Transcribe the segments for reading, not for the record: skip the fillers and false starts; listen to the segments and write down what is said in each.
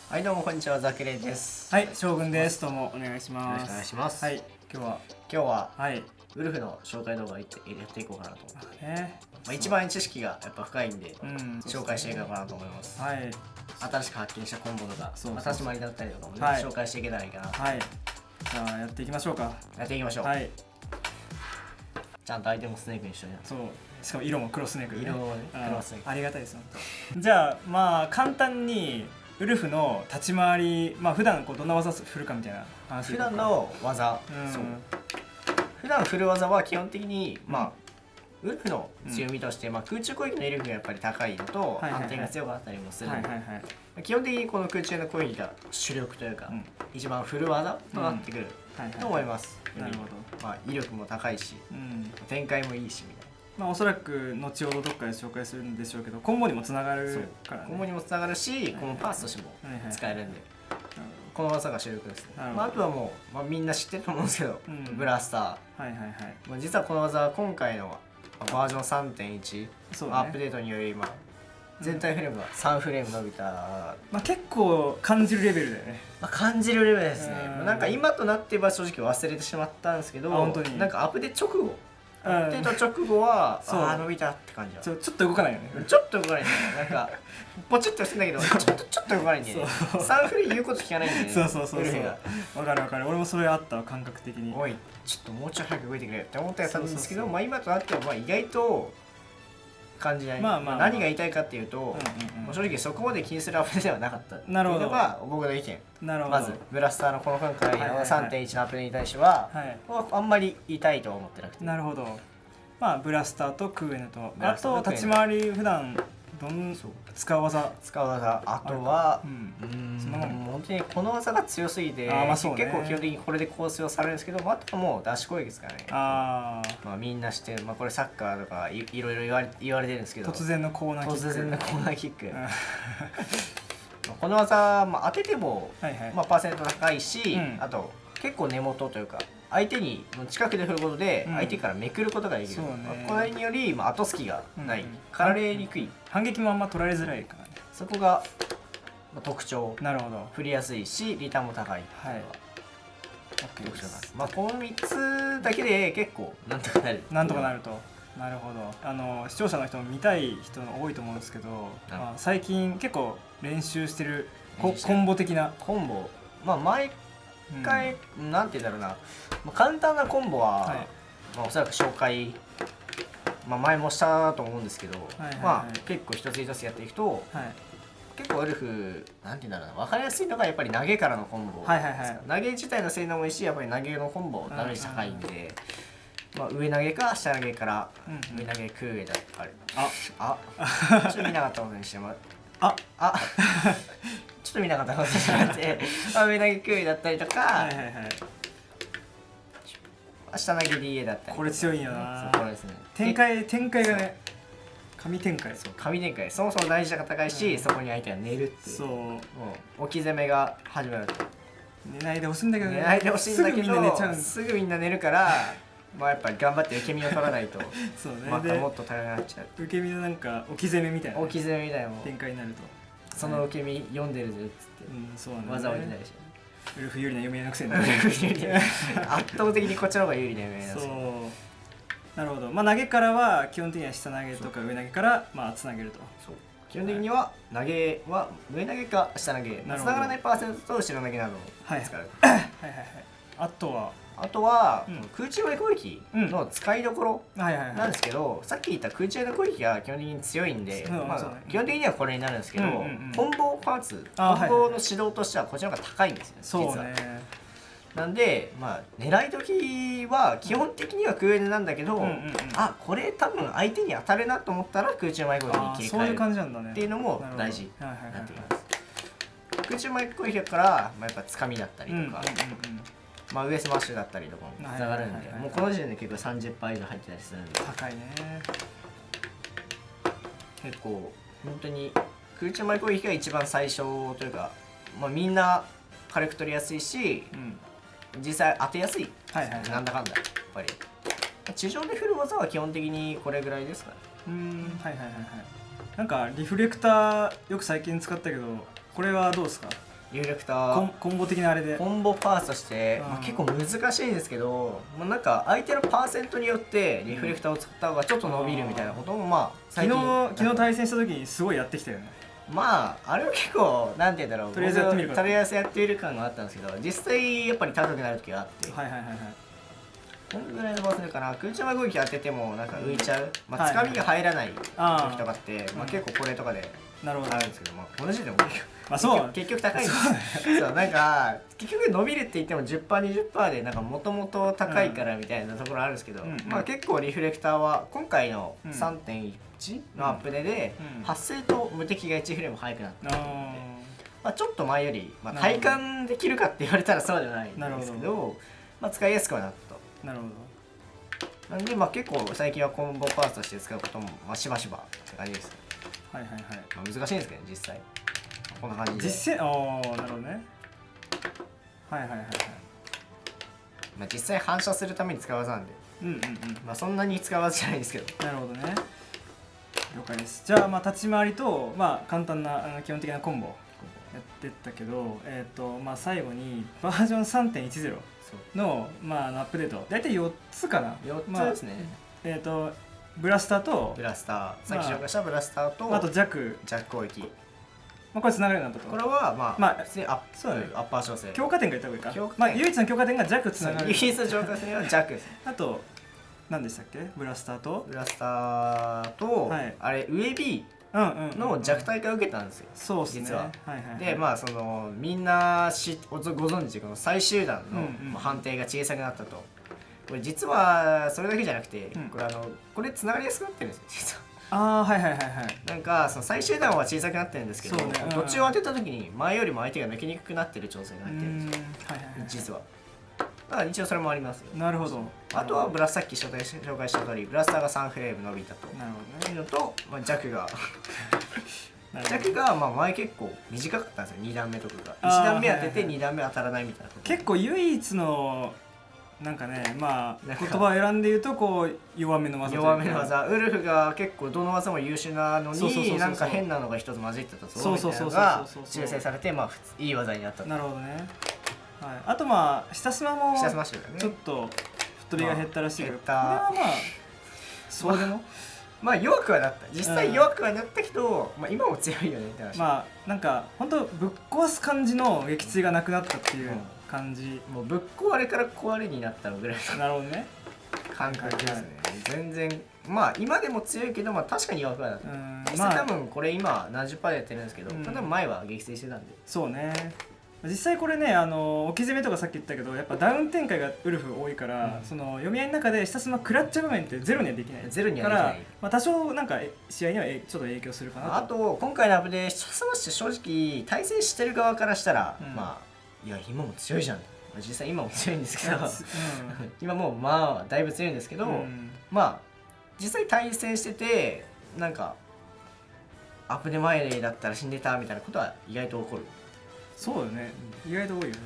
はい、どうもこんにちは、ザクレイです。はい、将軍です。どうもお願いします。よろしくお願いします。はい、今日ははい、ウルフの紹介動画やっていこうかなと。ね、一番知識がやっぱ深いんで、うん、紹介していこうかなと思います。はい、新しく発見したコンボとか、私まりだったりとかもね、はい紹介していけたらいいかな。はい。じゃあやっていきましょうか。やっていきましょう。はい。ちゃんと相手もスネークにしといて。そう。しかも色もクロスネーク、ね。色もね、クロスネーク。ありがたいです本当。じゃあまあ簡単にウルフの立ち回り、まあ普段こうどんな技振るかみたいな話。普段の技、そう。普段振る技は基本的にまあウルフの強みとして、まあ空中攻撃の威力がやっぱり高いのと安定が強かったりもする。基本的にこの空中の攻撃が主力というか、一番振る技となってくると思います。なるほど。まあ威力も高いし、展開もいいしみたいな。まあおそらく後ほどどっかで紹介するんでしょうけど、コンボにもつながるからね。コンボにもつながるし、このパースとしても使えるんで、この技が主力ですね。まああとはもうみんな知ってると思うんですけど、ブラスター。まあ実はこの技は今回のバージョン 3.1 アップデートにより全体フレームが3フレーム伸びた。まあ結構感じるレベルだよね。感じるレベルですね。なんか今となっては正直忘れてしまったんですけど、なんかアップデート直後アップデート直後は伸びたって感じだ。ちょっと動かないよね。ちょっと動かないんだよ。なんかポチッとしてんだけどちょっと動かないんだよね。3フレーム言うこと聞かないんだよね。そうわかるわかる。俺もそれあったわ、感覚的に。おいちょっともうちょい早く動いてくれって思ったやつなんですけど、まあ今となっては意外と感じない。何が言いたいかっていうと、正直そこまで気にするアップデートではなかったっていうのが僕の意見。まずブラスターのこの今回の 3.1 のアップデートに対してはあんまり痛いとは思ってなくて。なるほど。まあブラスターとクーエネと、あと立ち回り普段使う技、あとは本当にこの技が強すぎて結構基本的にこれで構成をされるんですけど、あとはもうダッシュ攻撃ですからね。まあみんなしてこれサッカーとかいろいろ言われてるんですけど、突然のコーナーキック。この技当ててもパーセント高いし、あと結構根元というか相手に近くで振ることで相手からめくることができる。これにより後隙がない、狩られにくい、反撃もあんま取られづらいからね。そこが特徴。なるほど。振りやすいしリターンも高い。特徴なんです。この3つだけで結構なんとかなる。と。なるほど。視聴者の人も見たい人多いと思うんですけど、最近結構練習してるコンボ的なコンボ、毎回なんて言うんだろうな、簡単なコンボはおそらく紹介前もしたと思うんですけど、結構一つ一つやっていくと結構ウルフなんて言うんだろうな、分かりやすいのがやっぱり投げからのコンボ。投げ自体の性能もいいし、やっぱり投げのコンボダメージ高いんで、上投げか下投げから上投げクーエだったり、ちょっと見なかったことにしてもちょっと見なかったことにしてもらって上投げクーエだったりとか下投げ DA だったり。これ強いよな。これですね。展開がね、神展開。そもそも大事さが高いし、そこに相手が寝るっていう。置き攻めが始まると寝ないでほしいんだけど、すぐみんな寝るから、やっぱり頑張って受け身を取らないとまたもっと高くなっちゃう。受け身のなんか置き攻めみたいな展開になると、その受け身読んでるぜっつって技を入れたりして、ウルフ有利な読み合いのくせに圧倒的にこっちの方が有利な読み合いなんですよ。なるほど。投げからは基本的には下投げとか上投げからつなげると。基本的には投げは上投げか下投げ、つながらないパーセントと後ろ投げなどを使う。あとは空中へ攻撃の使いどころなんですけど、さっき言った空中への攻撃が基本的に強いんで、基本的にはこれになるんですけど、コンボパーツ、コンボの指導としてはこっちの方が高いんですよね、実は。なんで狙い時は基本的には空エなんだけど、これ多分相手に当たるなと思ったら空中前攻撃に切り替えるっていうのも大事になってきます。空中前攻撃からやっぱつかみだったりとか上スマッシュだったりとかもつながるんで、もうこの時点で結構30%以上入ってたりするんで、高いね。結構本当に空中前攻撃が一番最初というか、みんな軽く取りやすいし、実際当てやすい、なんだかんだやっぱり地上で振る技は基本的にこれぐらいですかね。なんかリフレクターよく最近使ったけど、これはどうですか？リフレクターコンボ的なあれでコンボパーツとして、うんまあ、結構難しいんですけど、まあ、なんか相手のパーセントによってリフレクターを使った方がちょっと伸びるみたいなこともまあ昨日対戦した時にすごいやってきたよね。まああれは結構なんて言うんだろう、とりあえずやってみるかとりあえずやってみる感があったんですけど、実際やっぱり高くなる時があって、はいはいはいはい。こんぐらいの場所かな、空中攻撃当ててもなんか浮いちゃう、まあ、はいつかみが入らない時あーとかって、まあ、結構これとかでなるほど。あるんですけど、まあ、同じでもまあそう結局高いんですよ。そうなんか結局伸びるって言っても 10%20% でなんかもともと高いからみたいなところあるんですけど、うんまあ結構リフレクターは今回のうん 3.1 のアップデでうん発生と無敵が1フレーム速くなったので、あまあ、ちょっと前より、まあ、なるほど体感できるかって言われたらそうではないんですけなるど、まあ、使いやすくはなったと。ーなるほど。なんでまあ結構最近はコンボパーツとして使うこともまあしばしばって感じです。はいはいはい。まあ、難しいんですけどね実際こんな感じで。実践ああなるほどね。はいはいはいはい。まあ、実際反射するために使う技なんで、うんうんうん。まあ、そんなに使う技じゃないんですけど。なるほどね。了解です。じゃあまあ立ち回りとまあ簡単な基本的なコンボやってったけど、まあ最後にバージョン 3.10 のまあアップデート大体4つかな。4つですね。ブラスターとブラスター、さっき紹介したブラスターと、あと弱攻撃。まあこれつながるようになったと。これはまあ、まあ普通にアそうだねッパー調整。強化点が言った方がいいか強化。点まあ唯一の強化点が弱つながる。唯一の強化点は弱です。あと何でしたっけ？ブラスターとブラスターと、はいあれウェビうんーの弱体化を受けたんですよ。そうっすね。実は。はいはいはい。でまあそのみんなご存知この最終段の、うんうんまあ判定が小さくなったと。これ実はそれだけじゃなくて、うんこれつながりやすくなってるんですよ実は。ああはいはいはいはいなんかその最終段は小さくなってるんですけど、そうねうんどっちを当てた時に前よりも相手が抜きにくくなってる調整が入ってるんですよはいはいはい実は。だから一応それもありますよ。なるほど。あとはブラスさっき紹介した通りブラスターが3フレーム伸びたとなるほいうのと、まあ、弱がどね。弱がまあ前結構短かったんですよ。2段目とかがあー1段目当ててはいはいはい2段目当たらないみたいなこと。結構唯一のなんかねまあなんか言葉を選んで言うとこう弱めの技というか弱めの技、ウルフが結構どの技も優秀なのそうそうそうそうになんか変なのが一つ混じってたぞそうみたそうそうそういなのがそう修正されてまあいい技になったと。なるほどね。はい。あとまあ下スマも下スマッシュだね。ちょっと太りが減ったらしいけど、まあこれはまあそうでもまあ弱くはなった。実際弱くはなったけど、まあ今も強いよねって話。まあなんか本当ぶっ壊す感じの撃墜がなくなったっていう感じ。もうぶっ壊れから壊れになったのぐらいのなるほどね。感覚ですね。全然まあ今でも強いけどまあ確かに弱くはなった。実際多分これ今何十パーでやってるんですけど、多分前は撃墜してたんで。そうね。実際これね置き攻めとかさっき言ったけどやっぱダウン展開がウルフ多いから、その読み合いの中で下スマ食らっちゃう場面ってゼロにはできない。ゼロにはできないから、まあ、多少なんか試合にはちょっと影響するかなと。あと今回のアップで下スマッシュ正直対戦してる側からしたら、まあいや今も強いじゃん。実際今も強いんですけど、今もうまあだいぶ強いんですけど、まあ実際対戦しててなんかアップデ前だったら死んでたみたいなことは意外と起こる。そうだね、意外と多いよね。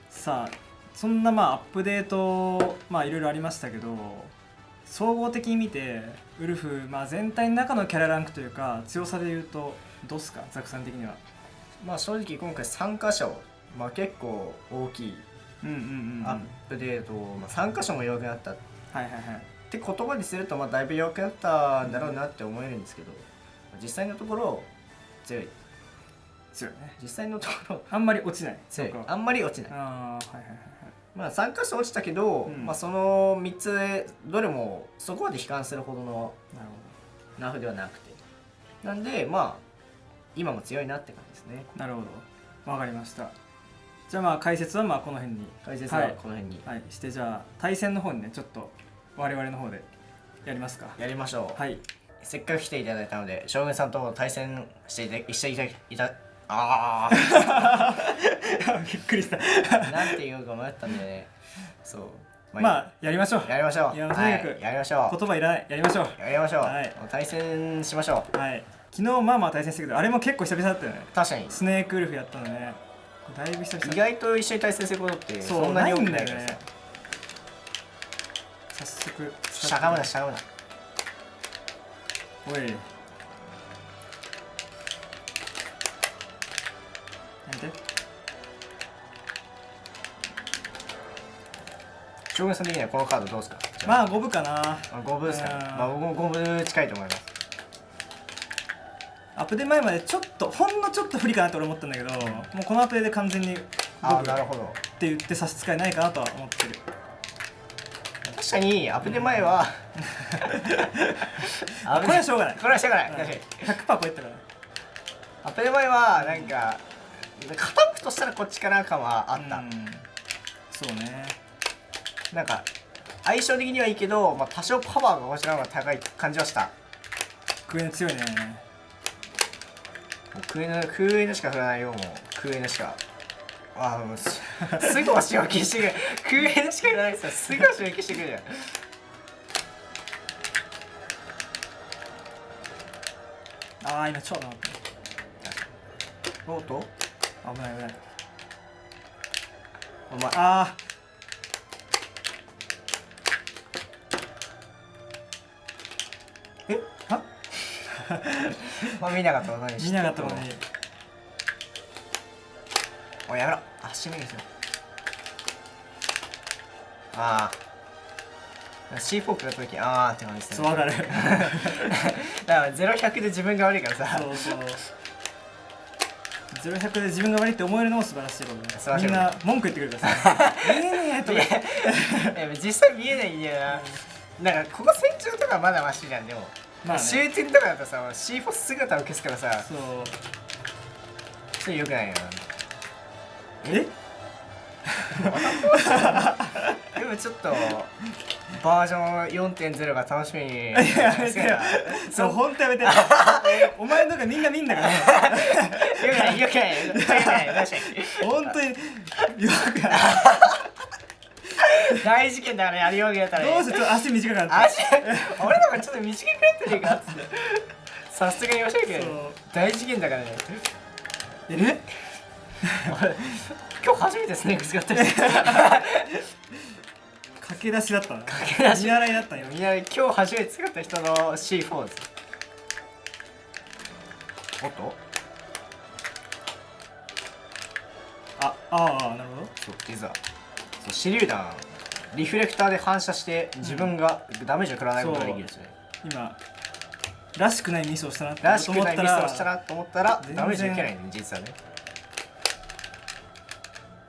さあそんなまあアップデートまあいろいろありましたけど、総合的に見てウルフ、まあ、全体の中のキャラランクというか強さでいうとどうっすかザクさん的には。まあ正直今回3箇所、まあ、結構大きいアップデート、まあ、3箇所も弱くなったって言葉にするとまあだいぶ弱くなったんだろうなって思えるんですけど、実際のところ強い。強いね。実際のところあんまり落ちない。強い。あんまり落ちない。まあ3箇所落ちたけど、まあその3つどれもそこまで悲観するほどのナフではなくて、なんでまあ今も強いなって感じですね。なるほど、わかりました。じゃあまあ解説はまあこの辺にはい、して、じゃあ対戦の方にねちょっと我々の方でやりますか。やりましょう。はい。せっかく来ていただいたので将軍さんと対戦してびっくりした。なんていうか迷ったんでね。そう。まあやりましょう。やりましょう。とにかくやりましょう。言葉いらない。やりましょう。やりましょう。はい。対戦しましょう。はい。昨日まあまあ対戦したけどあれも結構久々だったよね。確かに。スネークウルフやったのね。だいぶ久々。意外と一緒に対戦することってそんなに多くないからね。早速。しゃがむなしゃがむな。おい。めて。将軍さん的にはこのカードどうですか？まあ五分かな。五分ですかね。まあ僕も五分近いと思います。アップデ前までちょっとほんのちょっと不利かなと俺思ったんだけど、もうこのアップデで完全にああなるほどって言って差し支えないかなとは思ってる。確かにアップデ前はこれはしょうがない。これはしょうがない。確かに 100% 超えたから。アップデ前はなんか傾くとしたらこっちかな感はあった。そうね。なんか相性的にはいいけど、まあ、多少パワーがこちらの方が高い感じはした。クエの強いね。クエのしか振らないよ。もうクエのしか。ああもうすぐ押し置きしてくる。クエのしか振らないですよ。すぐ押し置きしてくるじゃん。ああ今超なかった。おっと危ない危ない。お前ああえはまあ見なかったことにして。見なかったことに。おいやめろ。足目ですよ。ああ C4 食らった時ああって感じですね。そうわかる。だから0-100で自分が悪いからさ。そうそう。0-100で自分が悪いって思えるのも素晴らしいこと素晴らしいね。みんな文句言ってくるからさ。見えねえとか。実際見えないんだよな。なんかここ戦場とかまだマシじゃん。でも、まあね、終点とかだとさ C4 姿を消すからさ、そうそれよくないよな。えでもちょっとバージョン 4.0 が楽しみに。やめてよ。そう本当やめて。お前のとかみんな見んだから。よくないよくないよくない確かに。本当によくない。大事件だからやりようげたらどうしてちょっと足短くなった足俺なんかちょっと短くなってねえかっつってさすがに言いましたけど大事件だからね。え今日初めてスネーク使ったし駆け出しだったな。駆け出し見習いだったんよ。みんな今日初めて使った人の C4 です。おっとあなるほど。そう実はそう手榴弾リフレクターで反射して自分がダメージを食らわないことができるんですね。今らしくないミスをしたなってらしくないミスをしたらなと思ったら全然ダメージ受けないね実はね。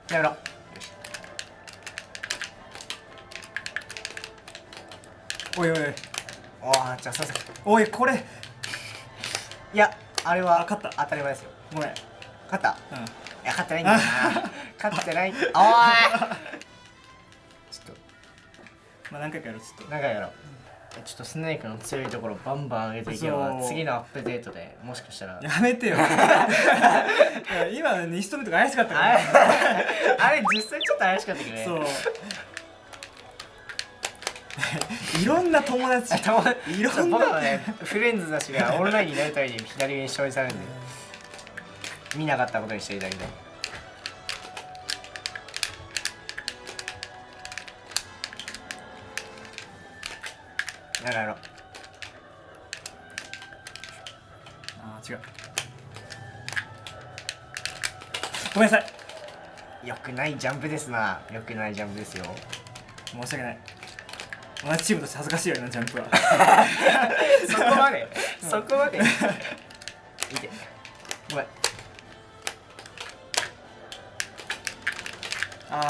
やめろ。よしおいおいおーじゃあすいません。おいこれいやあれは勝った当たり前ですよ。ごめん。勝ったいうんや勝ってないんだよな勝ってないおーいちょっまあ何回かやろうちょっとなんかやろう。ちょっとスネークの強いところバンバン上げていけばそう次のアップデートでもしかしたらとやめてよ。いや今の2スト目とか怪しかったかあられあれ実際ちょっと怪しかったけどね。そういろんな友達いろんな僕のねフレンズたちがオンラインになるために左上に表示されるんで見なかったことにしていただきたい。やろうやろう。違うごめんなさい。よくないジャンプですな。よくないジャンプですよ。申し訳ない。同じチームとして恥ずかしいよなジャンプは。そこまでそこまでいけごめん。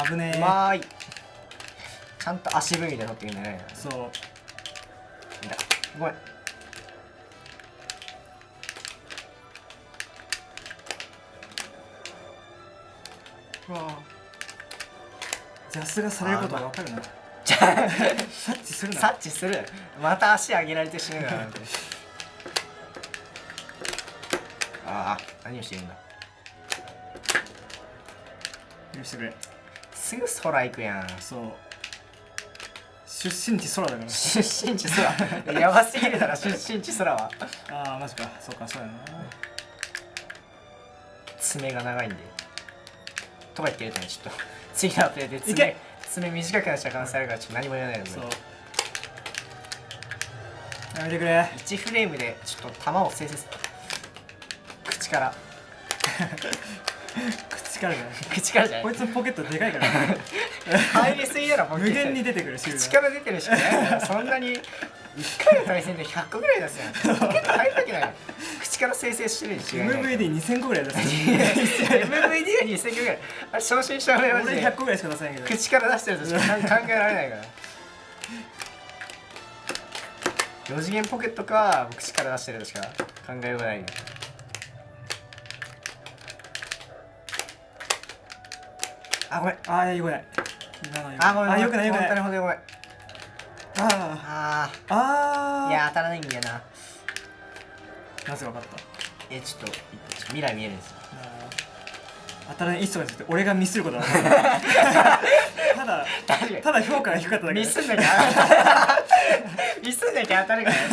危ねえ。うまーい。ちゃんと足踏みで取ってくんじゃないの。そうごめん。うわジャスがされることは分かるな。じゃあ察知するな。察知する。また足上げられて死ぬななんて。ああ何をしてるんだ。許してくれ。すぐ空行くやん。そう出身地空だから。出身地空やばすぎるだろ出身地空は。ああマジか。そうかそうやな。爪が長いんでとか言ってるとねちょっと次のアップデートでいけ爪短くなっちゃう可能性あるからちょっと何も言わないのでそうやめてくれ。1フレームでちょっと弾を生成する口からからじゃない口からじゃないこいつのポケットでかいから入りすぎだろ無限に出てくるシュー口から出てるしかないからそんなに1回の対戦で100個ぐらい出すやんポケット入るわけない口から生成してるに違いない MVD2000 個ぐらい出す MVD が2000個ぐらいあれ昇進した俺マジ俺で100個ぐらいしか出さないけど口から出してるとしか考えられないから4次元ポケットか口から出してるとしか考えようがないよあごめんよくない今のあごめんよくないよくない本当にごめんいや当たらないんだよななぜわかったちょっと未来見えるんですよ当たらない一層について俺がミスることはただ評価が低かっただけミスんなきゃ当たるから私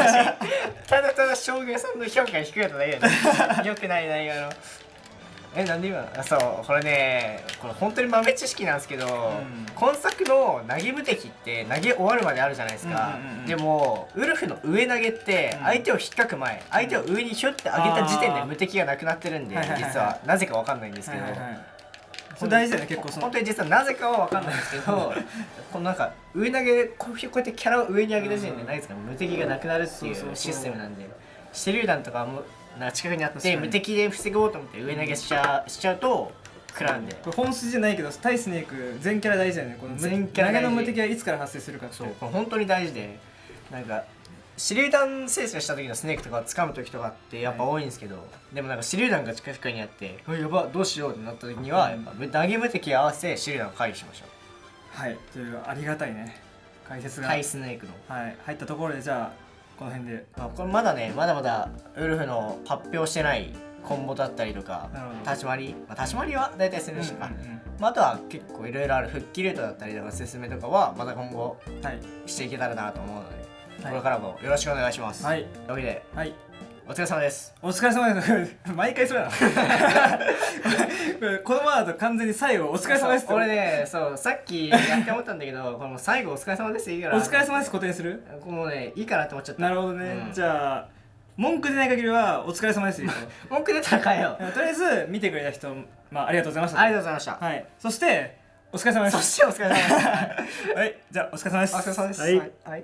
ただただ将軍さんの評価が低かっただけだよよくないな今のなんで今のそうこれねこれ本当に豆知識なんですけど、今作の投げ無敵って投げ終わるまであるじゃないですか、でもウルフの上投げって相手を引っかく前、相手を上にひょって上げた時点で無敵がなくなってるんで、実はなぜかわかんないんですけど、それ大事だよね結構本当に実はなぜかはわかんないんですけどこのなんか上投げでこうやってキャラを上に上げた時点で何ですか無敵がなくなるっていうシステムなんで手榴弾とかもなんか近くにあって無敵で防ごうと思って上投げしちゃうと食らうんでこれ本筋じゃないけど対スネーク全キャラ大事だよねこの全キャラ大事投げの無敵はいつから発生するかってそうこれ本当に大事でなんか手榴弾精査した時のスネークとかを掴む時とかってやっぱ多いんですけど、でもなんか手榴弾が近くにあってやばどうしようってなった時にはやっぱ投げ無敵合わせて手榴弾を回避しましょう。はいというありがたいね解説が対スネークの入ったところでじゃあこの辺でこれまだねまだまだウルフの発表してないコンボだったりとか立ち回り立ち回りは大体するしか、あとは結構いろいろある復帰ルートだったりとか説明とかはまた今後していけたらなと思うので、これからもよろしくお願いします。というわけで、お疲れ様です。お疲れ様です。毎回そうやなこのままだと完全に最後お疲れ様ですって俺ねそうさっきやって思ったんだけどこれもう最後お疲れ様ですいいからお疲れ様です固定するもうねいいかなって思っちゃった。なるほどね、じゃあ文句出ない限りはお疲れ様ですよ文句出たら変えようとりあえず見てくれた人、ありがとうございました。ありがとうございました。そしてお疲れ様です。そしてお疲れ様ですはいじゃあお疲れ様です。お疲れ様です。はい